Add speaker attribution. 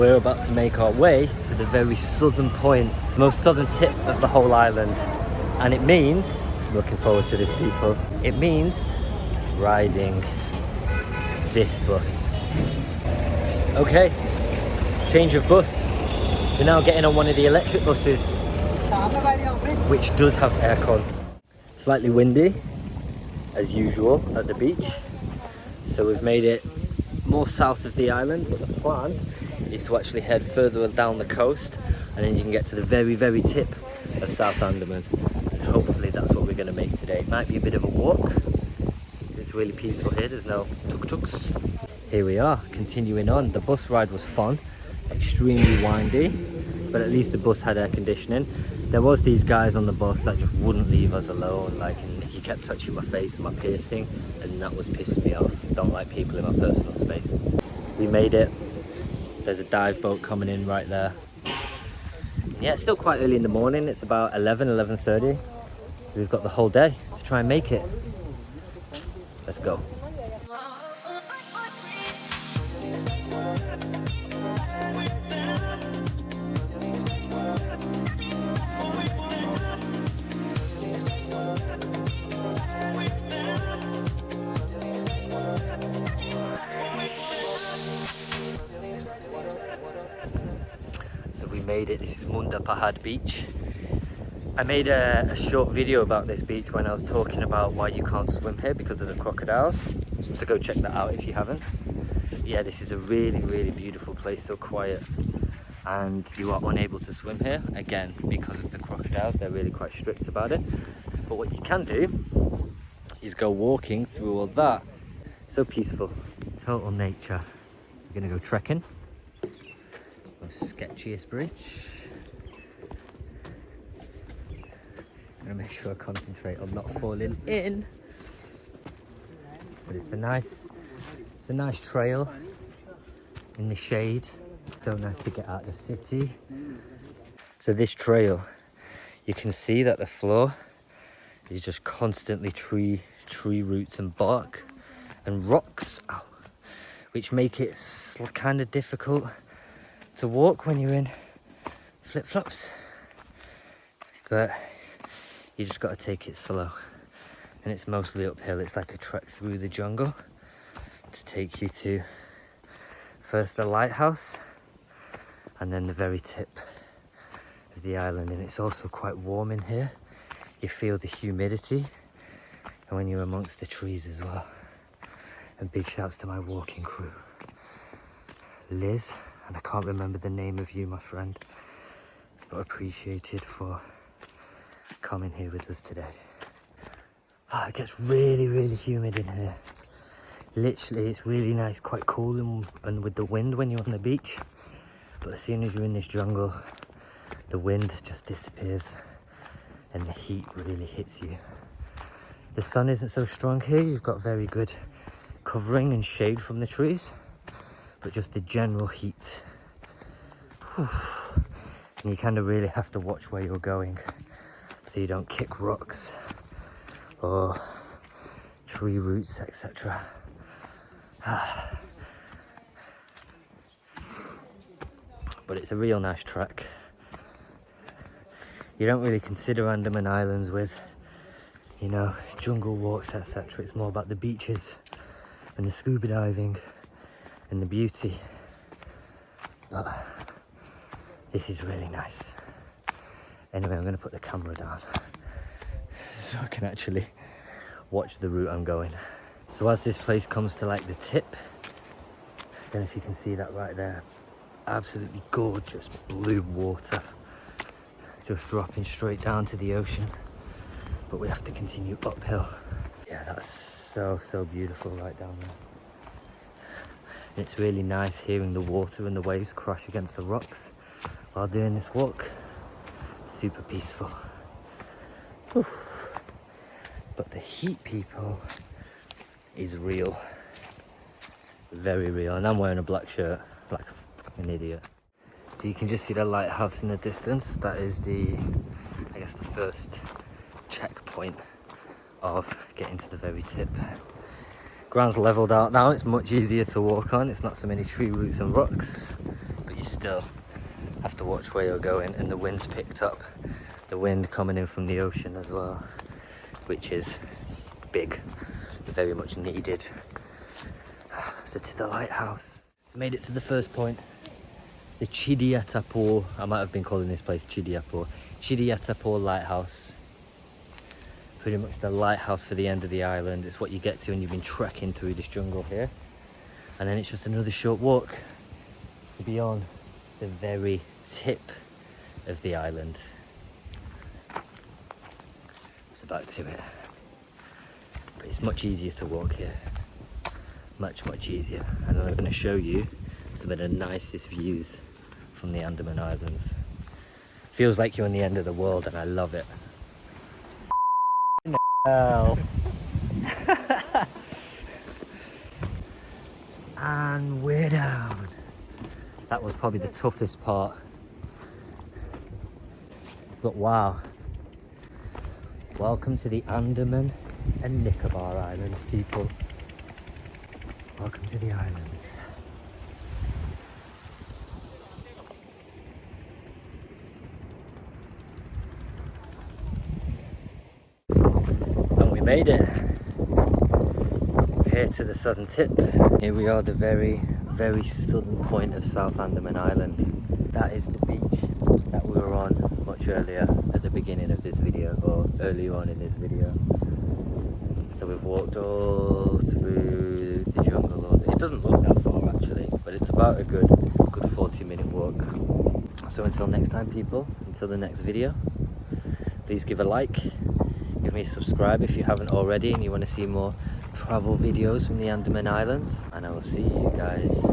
Speaker 1: We're about to make our way to the very southern point, most southern tip of the whole island. And it means, looking forward to this people, it means riding this bus. Okay, change of bus. We're now getting on one of the electric buses, which does have aircon. Slightly windy, as usual, at the beach. So we've made it more south of the island, but the plan is to actually head further down the coast, and then you can get to the very, very tip of South Andaman. And hopefully that's what we're going to make today. It might be a bit of a walk. It's really peaceful here, there's no tuk-tuks. Here we are, continuing on. The bus ride was fun, extremely windy, but at least the bus had air conditioning. There was these guys on the bus that just wouldn't leave us alone, like, and he kept touching my face and my piercing, and that was pissing me off. Don't like people in my personal space. We made it. There's a dive boat coming in right there. Yeah, it's still quite early in the morning. It's about 11:30. We've got the whole day to try and make it. Let's go. So we made it. This is Munda Pahad beach. I made a short video about this beach when I was talking about why you can't swim here because of the crocodiles. So go check that out if you haven't. Yeah, this is a really, really beautiful place, so quiet. And you are unable to swim here, again, because of the crocodiles. They're really quite strict about it. But what you can do is go walking through all that. So peaceful, total nature. We're gonna go trekking. Most sketchiest bridge. I'm gonna make sure I concentrate on not falling in. But it's a nice trail in the shade. So nice to get out of the city. So this trail, you can see that the floor is just constantly tree roots and bark and rocks, which make it kind of difficult to walk when you're in flip-flops. But you just got to take it slow, and it's mostly uphill. It's like a trek through the jungle to take you to first the lighthouse and then the very tip of the island. And it's also quite warm in here. You feel the humidity, and when you're amongst the trees as well. And big shouts to my walking crew, Liz, and I can't remember the name of you, my friend, but appreciated for coming here with us today. It gets really, really humid in here. Literally, it's really nice, quite cool and with the wind when you're on the beach. But as soon as you're in this jungle, the wind just disappears and the heat really hits you. The sun isn't so strong here. You've got very good covering and shade from the trees, but just the general heat. And you kind of really have to watch where you're going so you don't kick rocks or tree roots, etc. But it's a real nice trek. You don't really consider Andaman Islands with, you know, jungle walks, etc. It's more about the beaches and the scuba diving and the beauty. But this is really nice. Anyway, I'm going to put the camera down so I can actually watch the route I'm going. So as this place comes to like the tip, I don't know if you can see that right there, absolutely gorgeous blue water just dropping straight down to the ocean, but we have to continue uphill. Yeah, that's so beautiful right down there. And it's really nice hearing the water and the waves crash against the rocks while doing this walk. Super peaceful. Whew. But the heat, people, is real. Very real. And I'm wearing a black shirt like a fucking idiot. So you can just see the lighthouse in the distance. That is the, I guess, the first checkpoint of getting to the very tip. Ground's leveled out now. It's much easier to walk on. It's not so many tree roots and rocks. But you still have to watch where you're going, and the wind's picked up. The wind coming in from the ocean as well, which is big, very much needed. So to the lighthouse. So made it to the first point, the Chidiatapo. I might have been calling this place Chidiatapo Lighthouse. Pretty much the lighthouse for the end of the island. It's what you get to when you've been trekking through this jungle here. And then it's just another short walk to be on the very tip of the island. It's about to it. But it's much easier to walk here. Much easier. And I'm going to show you some of the nicest views from the Andaman Islands. Feels like you're on the end of the world, and I love it. Oh. And we're down. That was probably the toughest part. But wow. Welcome to the Andaman and Nicobar Islands, people. Welcome to the islands. And we made it. Here to the southern tip. Here we are, the very southern point of South Andaman Island. That is the beach that we were on much earlier at the beginning of this video, or earlier on in this video. So we've walked all through the jungle. It doesn't look that far actually, but it's about a good 40-minute walk. So until next time, people, until the next video, please give a like, give me a subscribe if you haven't already and you want to see more travel videos from the Andaman Islands, and I will see you guys